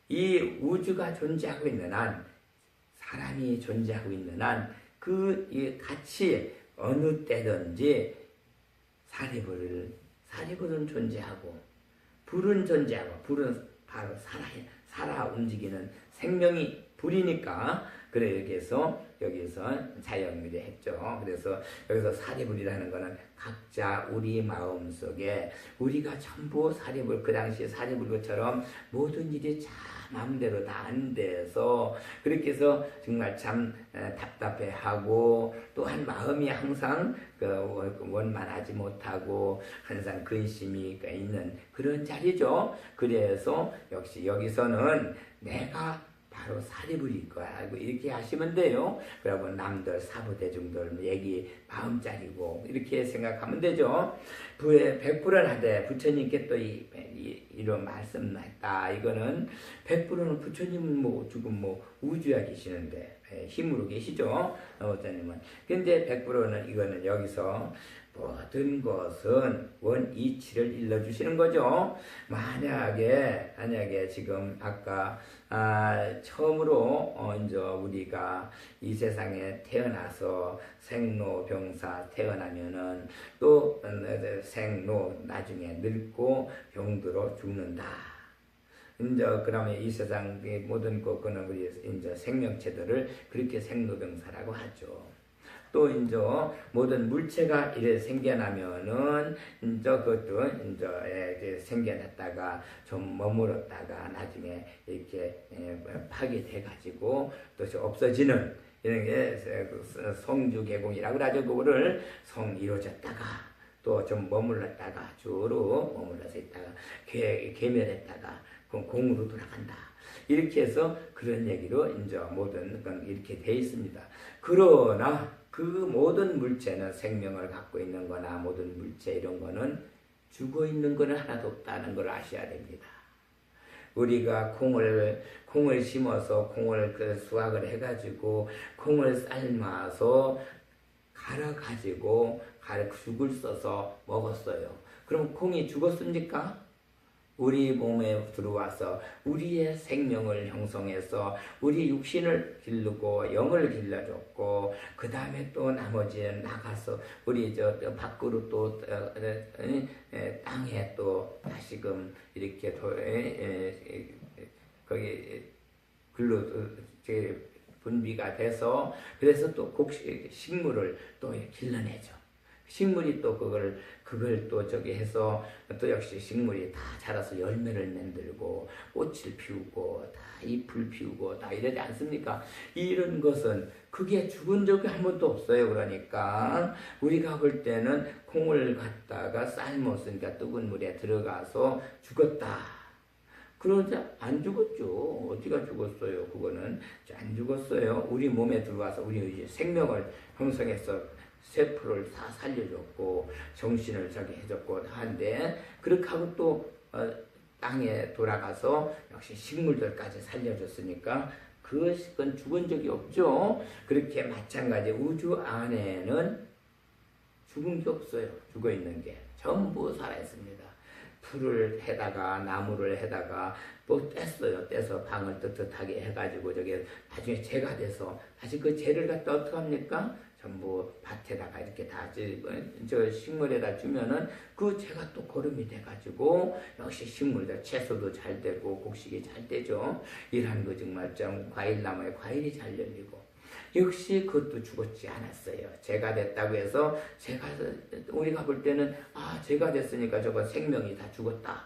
이 우주가 존재하고 있는 한, 사람이 존재하고 있는 한, 같이 어느 때든지 사리불은 존재하고 불은 존재하고 불은 바로 살아 움직이는 생명이 불이니까 그래 여기서 자연미래 했죠. 그래서 여기서 사리불이라는 거는 각자 우리 마음속에 우리가 전부 사리불 그 당시 사리불처럼 모든 일이 참 마음대로 다 안 돼서 그렇게 해서 정말 참 답답해하고 또한 마음이 항상 원만하지 못하고 항상 근심이 있는 그런 자리죠. 그래서 역시 여기서는 내가 바로 사리불일 거야. 이렇게 하시면 돼요. 그리고 남들 사부대중들 얘기 마음짜리고 이렇게 생각하면 되죠. 백불을 하되 부처님께 또 이런 말씀했다. 이거는 백불은 부처님은 지금 우주에 계시는데 힘으로 계시죠. 어쩌님은. 근데 백불은 이거는 여기서 모든 것은 원이치를 일러주시는 거죠. 만약에 지금 아까 처음으로 이제 우리가 이 세상에 태어나서 생로병사 태어나면은 또 생로 나중에 늙고 병들어 죽는다. 이제 그러면 이 세상의 모든 그거는 우리 이제 생명체들을 그렇게 생로병사라고 하죠. 또 이제 모든 물체가 이래 생겨나면은 이제 그것도 이제 생겨났다가 좀 머물렀다가 나중에 이렇게 파괴돼 가지고 또 없어지는 이런 게 성주개공이라고 하죠. 그거를 성 이루어졌다가 또 좀 머물렀다가 주로 머물러서 있다가 괴멸했다가 공으로 돌아간다. 이렇게 해서 그런 얘기로 이제 모든 건 이렇게 돼 있습니다. 그러나 그 모든 물체는 생명을 갖고 있는 거나 모든 물체 이런 거는 죽어 있는 거는 하나도 없다는 걸 아셔야 됩니다. 우리가 콩을 심어서 콩을 수확을 해가지고 콩을 삶아서 갈아가지고 죽을 써서 먹었어요. 그럼 콩이 죽었습니까? 우리 몸에 들어와서 우리의 생명을 형성해서 우리 육신을 기르고 영을 길러줬고 그 다음에 또 나머지는 나가서 우리 밖으로 또 땅에 또 다시금 이렇게 거기 글로 분비가 돼서 그래서 또 식물을 또 길러내죠. 식물이 또 그걸 또 해서 또 역시 식물이 다 자라서 열매를 만들고 꽃을 피우고 다 잎을 피우고 다 이러지 않습니까? 이런 것은 그게 죽은 적이 한 번도 없어요. 그러니까 우리가 볼 때는 콩을 갖다가 삶았으니까 뜨거운 물에 들어가서 죽었다. 그러자 안 죽었죠. 어디가 죽었어요? 그거는 안 죽었어요. 우리 몸에 들어와서 우리 생명을 형성해서 세포를 다 살려줬고 정신을 저기 해줬고 하는데 그렇게 하고 또 땅에 돌아가서 역시 식물들까지 살려줬으니까 그건 죽은 적이 없죠. 그렇게 마찬가지 우주 안에는 죽은 게 없어요. 죽어 있는 게 전부 살아있습니다. 풀을 해다가 나무를 해다가 또 뗐어요. 떼서 방을 뜨뜻하게 해가지고 저게 나중에 재가 돼서 다시 그 재를 갖다 어떻게 합니까? 전부 밭에다가 이렇게 다 저 식물에다 주면은 그 재가 또 거름이 돼가지고 역시 식물들 채소도 잘 되고 곡식이 잘 되죠. 이러한 거 정말 좀 과일나무에 과일이 잘 열리고 역시 그것도 죽었지 않았어요. 재가 됐다고 해서 우리가 볼 때는 재가 됐으니까 저거 생명이 다 죽었다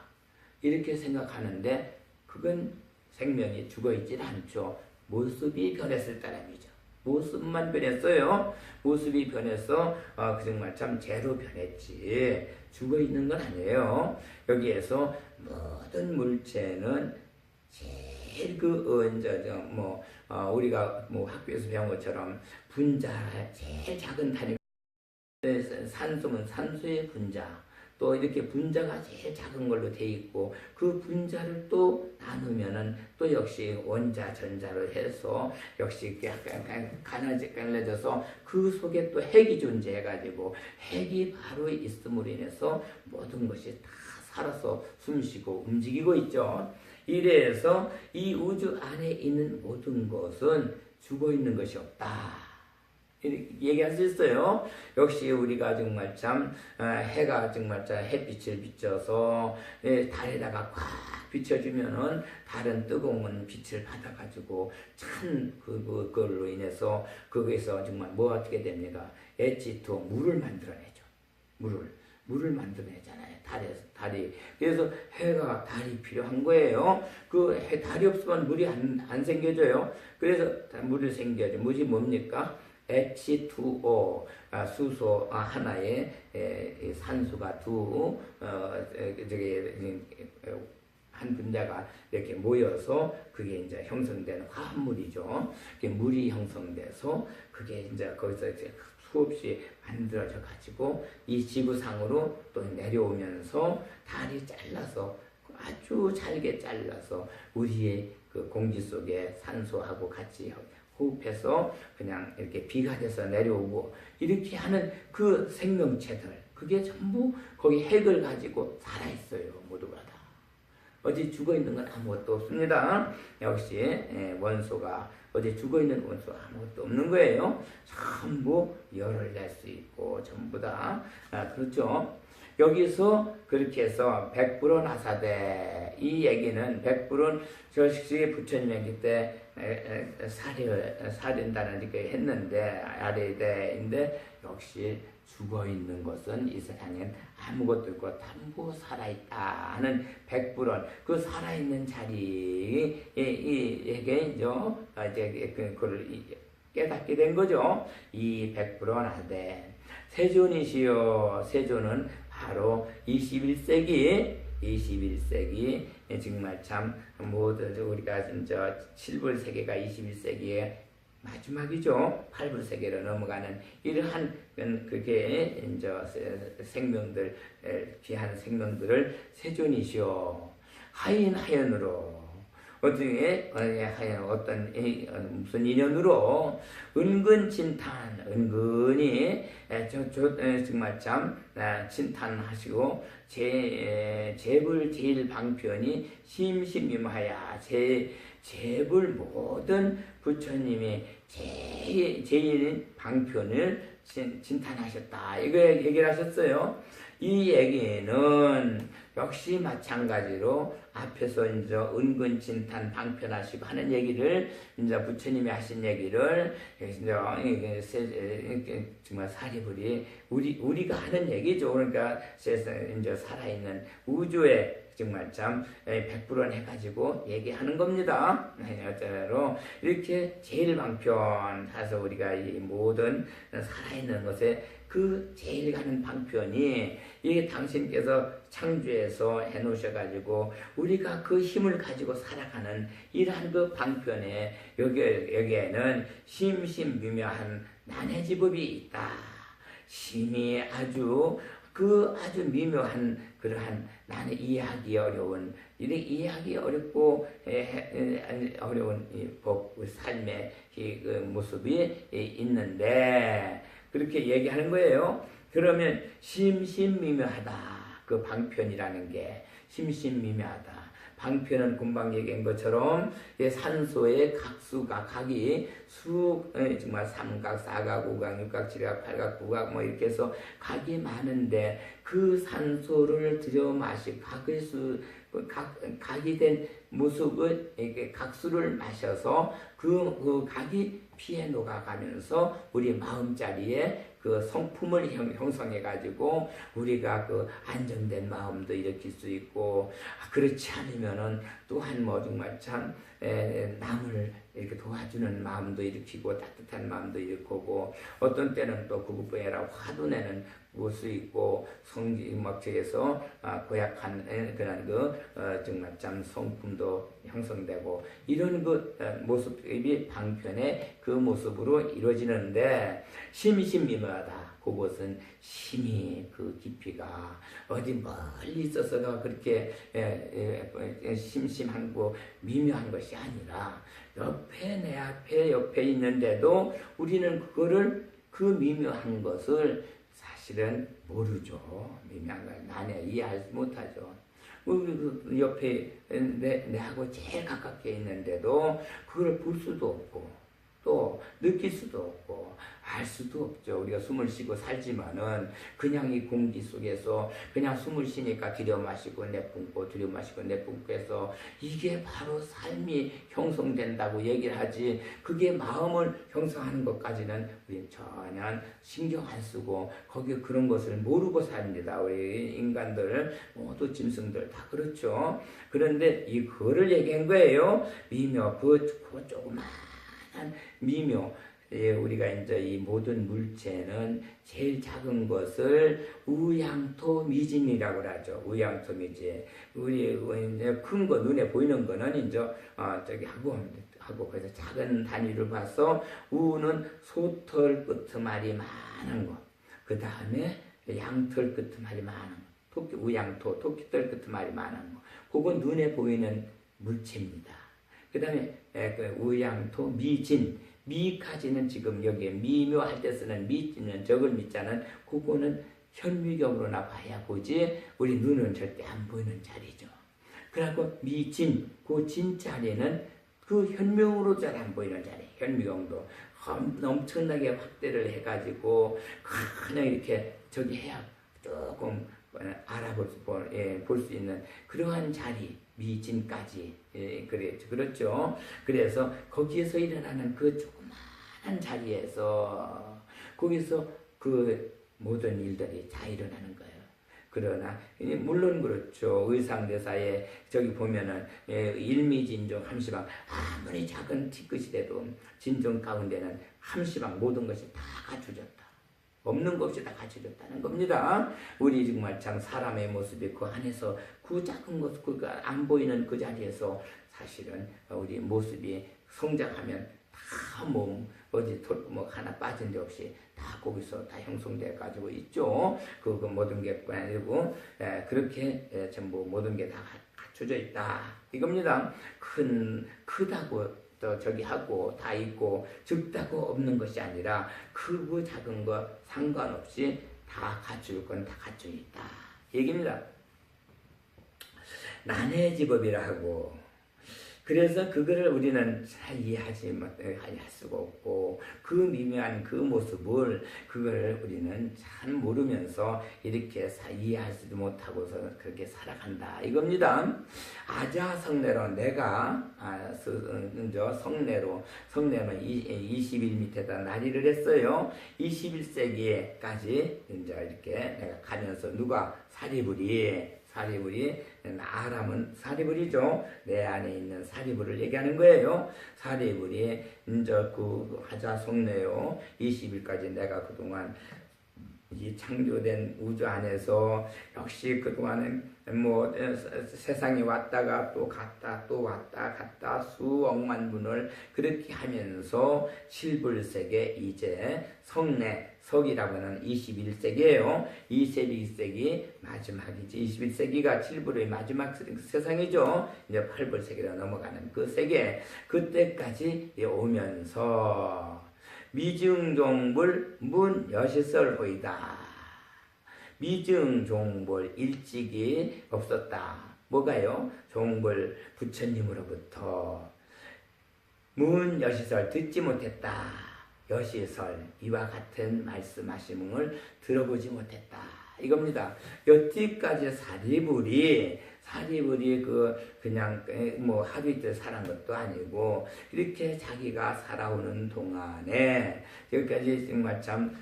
이렇게 생각하는데 그건 생명이 죽어있질 않죠. 모습이 변했을 따름이죠. 모습만 변했어요. 모습이 변해서 정말 참 재로 변했지 죽어있는 건 아니에요. 여기에서 모든 물체는 제일 우리가 학교에서 배운 것처럼 분자 제일 작은 단위 산소는 산소의 분자 또 이렇게 분자가 제일 작은 걸로 돼 있고 그 분자를 또 나누면은 또 역시 원자 전자로 해서 역시 약간 가늘어져서 그 속에 또 핵이 존재해가지고 핵이 바로 있음으로 인해서 모든 것이 다 살아서 숨쉬고 움직이고 있죠. 이래서 이 우주 안에 있는 모든 것은 죽어 있는 것이 없다. 이렇게 얘기할 수 있어요. 역시 우리가 정말 참 해가 정말 참 햇빛을 비춰서 달에다가 꽉 비춰주면은 달은 뜨거운 빛을 받아가지고 참 그걸로 인해서 거기서 정말 어떻게 됩니까? H2O 물을 만들어내죠. 물을 만들어내잖아요. 달이. 그래서 해가 달이 필요한 거예요. 달이 없으면 물이 안 생겨져요. 그래서 물이 생겨져. 물이 뭡니까? H2O, 수소 하나에 산소가 한 분자가 이렇게 모여서 그게 이제 형성되는 화합물이죠. 그게 물이 형성돼서 그게 이제 거기서 이제 수없이 만들어져 가지고 이 지구상으로 또 내려오면서 달이 잘라서 아주 잘게 잘라서 우리의 그 공기 속에 산소하고 같이 호흡해서 그냥 이렇게 비가 돼서 내려오고 이렇게 하는 그 생명체들 그게 전부 거기 핵을 가지고 살아있어요. 모두가 다. 어디 죽어있는 건 아무것도 없습니다. 역시 원소가 어디 죽어있는 원소가 아무것도 없는 거예요. 전부 열을 낼 수 있고 전부 다 그렇죠. 여기서 그렇게 해서 백불원 하사대 이 얘기는 백불원 저식이 부처님의 그때 살인다는 이렇게 했는데 아래대인데 역시 죽어있는 것은 이 세상엔 아무것도 없고 전부 살아있다 하는 백불원 그 살아있는 자리에게 이제 그걸 깨닫게 된 거죠. 이 백불원 하되 세존이시여 세존은 바로 21세기 정말 참 우리가 진짜 7불세계가 21세기의 마지막이죠. 8불세계로 넘어가는 이러한 그게 이제 생명들 귀한 생명들을 세존이시오 하인하연으로 어떻게 어떤 무슨 인연으로 은근진탄 은근히 정말 참 진탄하시고 제불 제일 방편이 심심임하야 제불 모든 부처님이 제일 방편을 진탄하셨다 이거 얘기를 하셨어요. 이 얘기는 역시 마찬가지로 앞에서 이제 은근진탄 방편하시고 하는 얘기를 이제 부처님이 하신 얘기를 이제 정말 사리불이 우리가 하는 얘기죠. 그러니까 이제 살아있는 우주에 정말 참 백불원 해가지고 얘기하는 겁니다. 어쩌로 이렇게 제일 방편 해서 우리가 이 모든 살아있는 것에 그 제일 가는 방편이 이게 당신께서 창조해서 해놓으셔가지고 우리가 그 힘을 가지고 살아가는 이러한 그 방편에 여기에는 심심미묘한 난해지법이 있다. 심히 아주 아주 미묘한 그러한 나는 이해하기 어려운 이렇게 이해하기 어렵고 어려운 삶의 그 모습이 있는데 그렇게 얘기하는 거예요. 그러면 심심미묘하다. 그 방편이라는 게 심심미묘하다. 방편은 금방 얘기한 것처럼 산소의 각수가 각이 정말 삼각, 사각, 오각, 육각, 칠각, 팔각, 구각 뭐 이렇게 해서 각이 많은데 그 산소를 들여 마시 각이 된 모습을 이렇게 각수를 마셔서 그 각이 피에 녹아가면서 우리 마음자리에 그 성품을 형성해 가지고 우리가 그 안정된 마음도 일으킬 수 있고 그렇지 않으면은 또한 뭐 정말 참 남을 이렇게 도와주는 마음도 일으키고 따뜻한 마음도 일으키고 어떤 때는 또 그것뿐아니라 화도 내는 수 있고 성지막적에서 고약한 그런 정말 참 성품도 형성되고 이런 모습이 방편의 그 모습으로 이루어지는데 심심미묘하다. 그것은 심히 그 깊이가 어디 멀리 있어서가 그렇게 심심하고 미묘한 것이 아니라 내 앞에 옆에 있는데도 우리는 그 미묘한 것을 사실은 모르죠. 미묘한 걸 나는 이해하지 못하죠. 우리 옆에 내하고 제일 가깝게 있는데도 그걸 볼 수도 없고 또 느낄 수도 없고 알 수도 없죠. 우리가 숨을 쉬고 살지만은 그냥 이 공기 속에서 그냥 숨을 쉬니까 들여 마시고 내뿜고 들여 마시고 내뿜고 해서 이게 바로 삶이 형성된다고 얘기를 하지 그게 마음을 형성하는 것까지는 우리는 전혀 신경 안 쓰고 거기에 그런 것을 모르고 삽니다. 우리 인간들 모두 짐승들 다 그렇죠. 그런데 이거를 얘기한 거예요. 미묘 그 조그만 미묘 우리가 이제 이 모든 물체는 제일 작은 것을 우양토미진이라고 하죠. 우양토미진. 우리 이제 큰 거 눈에 보이는 거는 이제 저기 하고 그래서 작은 단위를 봐서 우는 소털 끄트말이 많은 거. 그 다음에 양털 끄트말이 많은 거. 우양토 토끼털 끄트말이 많은 거. 그건 눈에 보이는 물체입니다. 그 다음에 우양토 미진. 미까지는 지금 여기에 미묘할 때 쓰는 미는 적을 미자는 그거는 현미경으로나 봐야 보지 우리 눈은 절대 안 보이는 자리죠. 그리고 미진 그 진 자리는 그 현명으로 잘 안 보이는 자리. 현미경도 엄청나게 확대를 해가지고 그냥 이렇게 저기 해야 조금 볼 수 있는 그러한 자리. 미진까지 그렇죠. 그래서 거기에서 일어나는 그 조그마한 자리에서 거기서 그 모든 일들이 다 일어나는 거예요. 그러나 물론 그렇죠. 의상대사에 저기 보면은 일미진종 함시방 아무리 작은 티끝이 돼도 진종 가운데는 함시방 모든 것이 다 갖춰졌다. 없는 것 없이 다 갖춰졌다는 겁니다. 우리 정말 참 사람의 모습이 그 안에서 그 작은 것, 그 안 보이는 그 자리에서 사실은 우리 모습이 성장하면 다 어디 하나 빠진 데 없이 다 거기서 다 형성돼 가지고 있죠. 그 모든 게 아니고 그렇게 전부 모든 게 다 갖춰져 있다 이겁니다. 크다고 또 저기 하고 다 있고 적다고 없는 것이 아니라 크고 작은 거 상관없이 다 갖출 건 다 갖춰 있다 얘기입니다. 난해 직업이라 하고 그래서 그거를 우리는 잘 이해하지 할 수가 없고 그 미묘한 그 모습을 그걸 우리는 잘 모르면서 이렇게 이해하지도 못하고서 그렇게 살아간다 이겁니다. 아자성례로 내가 성례는 20일 밑에다 난리를 했어요. 21세기에까지 이제 이렇게 내가 가면서 누가 사리불이 아람은 사리불이죠. 내 안에 있는 사리불을 얘기하는 거예요. 사리불이 이제 그 하자성례요 20일까지 내가 그동안 이 창조된 우주 안에서 역시 그동안은 뭐 세상에 왔다가 또 갔다 또 왔다 갔다 수억만 분을 그렇게 하면서 실불세계 이제 성내 석이라고 하는 21세기예요. 21세기 마지막이지. 21세기가 7불의 마지막 세상이죠. 이제 8불세기로 넘어가는 그 세계. 그때까지 오면서 미증종불 문여시설호이다. 미증종불 일찍이 없었다. 뭐가요? 종불 부처님으로부터 문여시설 듣지 못했다. 여시설 이와 같은 말씀하심을 들어보지 못했다. 이겁니다. 여태까지 사리불이 그냥 뭐 하루 이틀 살한 것도 아니고 이렇게 자기가 살아오는 동안에 여기까지 정말 참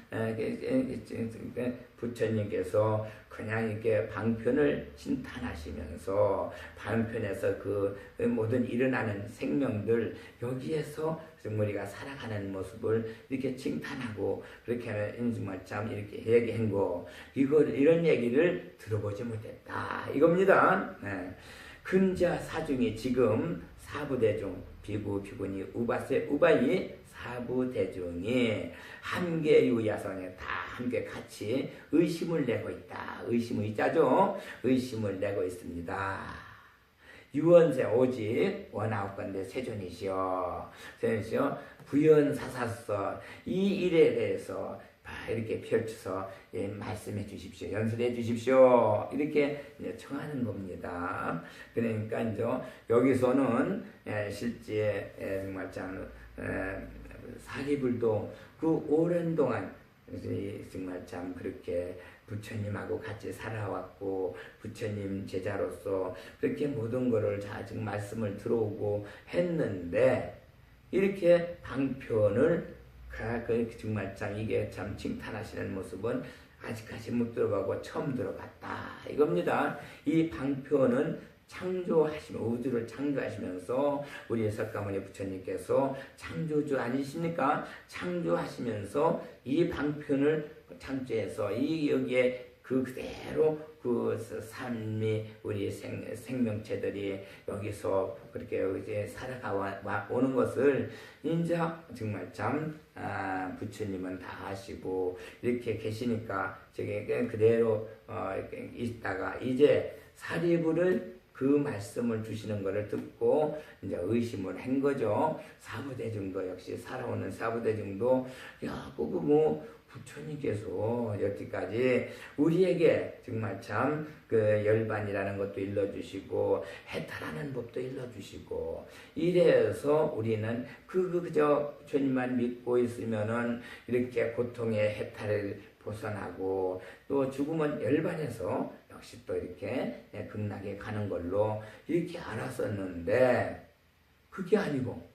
부처님께서 그냥 이렇게 방편을 신탄하시면서 방편에서 그 모든 일어나는 생명들 여기에서 우리가 살아가는 모습을 이렇게 칭찬하고 그렇게 하면 정말 참 이렇게 얘기한 거 이런 얘기를 들어보지 못했다 이겁니다. 네. 근자 사중이 지금 사부대중 비구 비구니 우바세 우바이 사부대중이 함께 유야성에 다 함께 같이 의심을 내고 있다. 의심의자죠. 의심을 내고 있습니다. 유언세 오직 원하옵건대 세존이시여. 세존이시여 부연사사서 이 일에 대해서 이렇게 펼쳐서 말씀해 주십시오. 연설해 주십시오. 이렇게 청하는 겁니다. 그러니까 이제 여기서는 실제 정말 참 사리불도 그 오랜 동안 정말 참 그렇게 부처님하고 같이 살아왔고 부처님 제자로서 그렇게 모든 것을 지금 말씀을 들어오고 했는데 이렇게 방편을 정말 참 이게 참 칭찬하시는 모습은 아직까지 못 들어가고 처음 들어봤다 이겁니다. 이 방편은 창조하시면 우주를 창조하시면서 우리 석가모니 부처님께서 창조주 아니십니까? 창조하시면서 이 방편을 창조해서 이 여기에 그대로 그 삶이 우리 생명체들이 여기서 그렇게 이제 살아가 오는 것을 이제 정말 참 부처님은 다 아시고 이렇게 계시니까 저게 그대로 있다가 이제 사리불을 그 말씀을 주시는 것을 듣고 이제 의심을 한 거죠. 사부대중도 역시 살아오는 사부대중도 야 그거 뭐 부처님께서 여태까지 우리에게 정말 참 그 열반이라는 것도 일러주시고 해탈하는 법도 일러주시고 이래서 우리는 그저 부처님만 믿고 있으면은 이렇게 고통의 해탈을 벗어나고 또 죽으면 열반에서 역시 또 이렇게 극락에 가는 걸로 이렇게 알았었는데 그게 아니고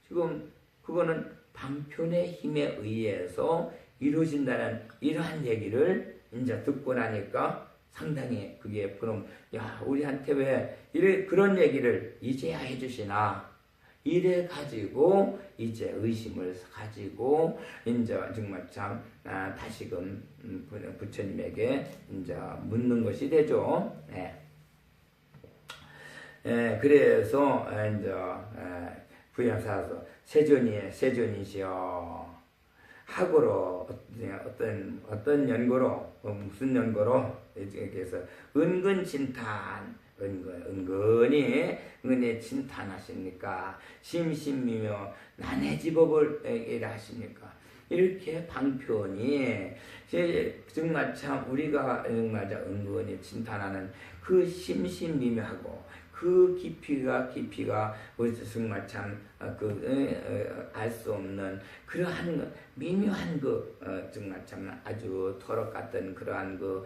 지금 그거는 방편의 힘에 의해서 이루어진다는 이러한 얘기를 이제 듣고 나니까 상당히 그게 그럼 야 우리한테 왜 그런 얘기를 이제야 해주시나 이래 가지고 이제 의심을 가지고 이제 정말 참 다시금 부처님에게 이제 묻는 것이 되죠. 네. 그래서 이제 부연사서 세존이시여 하고로 어떤 연고로 무슨 연고로 그래서 은근 진탄 은근히 진탄하십니까? 심심미며 난해지법을 하십니까? 이렇게 방편이 정말 참 우리가 정말 은근히 진탄하는 그 심심미묘하고 그 깊이가 정말 참 알 수 없는 그러한 미묘한 정말 참 아주 터럭 같은 그러한 그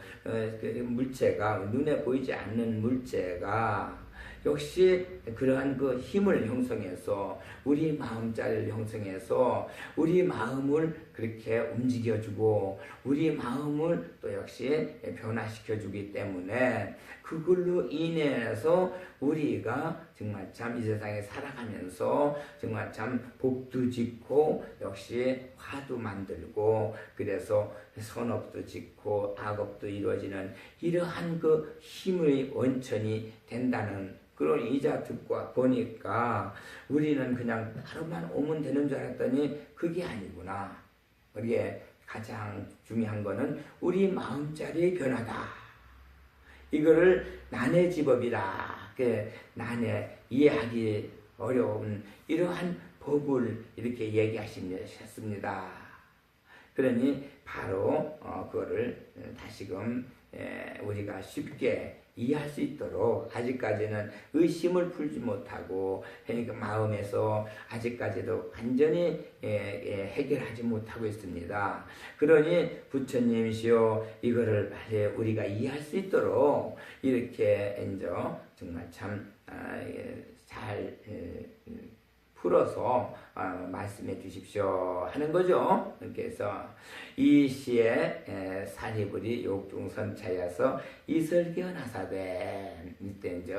물체가 눈에 보이지 않는 물체가 역시 그러한 그 힘을 형성해서 우리 마음자리를 형성해서 우리 마음을 그렇게 움직여주고 우리 마음을 또 역시 변화시켜주기 때문에 그걸로 인해서 우리가 정말 참 이 세상에 살아가면서 정말 참 복도 짓고 역시 화도 만들고 그래서 선업도 짓고 악업도 이루어지는 이러한 그 힘의 원천이 된다는 그런 이자 듣고 보니까 우리는 그냥 하루만 오면 되는 줄 알았더니 그게 아니구나. 그게 가장 중요한 거는 우리 마음자리의 변화다. 이거를 난해지법이다. 난해 이해하기 어려운 이러한 법을 이렇게 얘기하셨습니다. 그러니 바로 그거를 다시금 우리가 쉽게 이해할 수 있도록 아직까지는 의심을 풀지 못하고 그러니까 마음에서 아직까지도 완전히 해결하지 못하고 있습니다. 그러니 부처님이시여 이거를 빨리 우리가 이해할 수 있도록 이렇게 이제 정말 참 잘 풀어서 말씀해 주십시오 하는 거죠. 그래서 이 시에 사리불이 욕중선차여서 이설기언하사되 이때 이제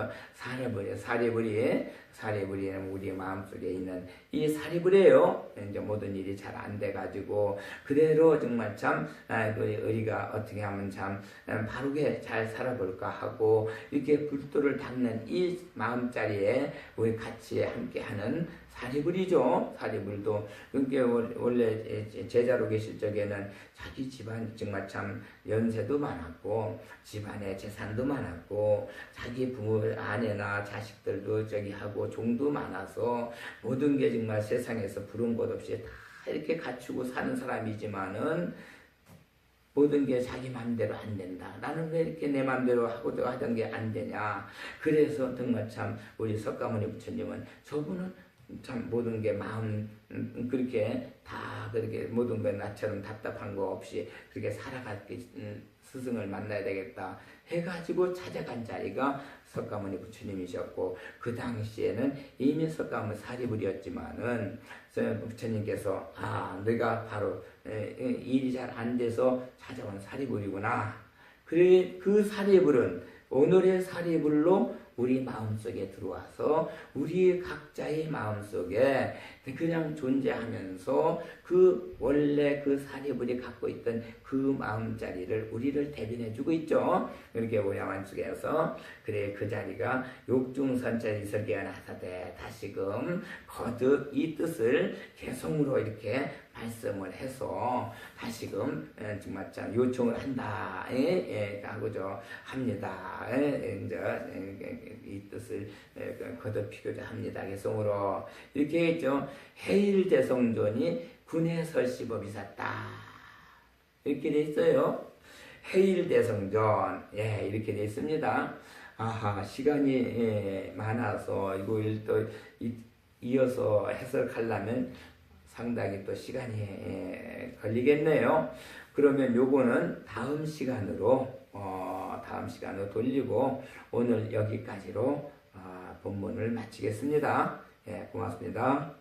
사리불이는 우리 마음속에 있는 이 사리불이에요. 이제 모든 일이 잘 안 돼가지고 그대로 정말 참 우리가 어떻게 하면 참 바르게 잘 살아볼까 하고 이렇게 불도를 닦는 이 마음자리에 우리 같이 함께하는 사리불이죠. 사리불도 원래 제자로 계실 적에는 자기 집안 정말 참 연세도 많았고 집안에 재산도 많았고 자기 부모 아내나 자식들도 하고 종도 많아서 모든 게 정말 세상에서 부른 것 없이 다 이렇게 갖추고 사는 사람이지만은 모든 게 자기 마음대로 안 된다. 나는 왜 이렇게 내 마음대로 하던 게 안 되냐. 그래서 정말 참 우리 석가모니 부처님은 저분은 참 모든 게 마음 그렇게 다 그렇게 모든 게 나처럼 답답한 거 없이 그렇게 살아가게 스승을 만나야 되겠다 해가지고 찾아간 자리가 석가모니 부처님이셨고 그 당시에는 이미 석가모니 사리불이었지만은 부처님께서 내가 바로 일이 잘 안 돼서 찾아온 사리불이구나. 그래 그 사리불은 오늘의 사리불로 우리 마음속에 들어와서 우리 각자의 마음속에 그냥 존재하면서 그 원래 그 사리불이 갖고 있던 그 마음자리를 우리를 대변해주고 있죠. 이렇게 오야만 속에서 그래 그 자리가 욕중선자리 설계하사되 다시금 거듭 이 뜻을 개성으로 이렇게 말씀을 해서 다시금 정말 참 요청을 한다 하고죠 합니다. 이제 이 뜻을 거듭히고자 합니다. 개성으로 이렇게 했죠. 해일대성존이 군해설시법이샀다 이렇게 돼 있어요. 해일대성존 이렇게 돼 있습니다. 시간이 많아서 이걸 또 이어서 해석하려면 상당히 또 시간이 걸리겠네요. 그러면 요거는 다음 시간으로 돌리고 오늘 여기까지로 본문을 마치겠습니다. 고맙습니다.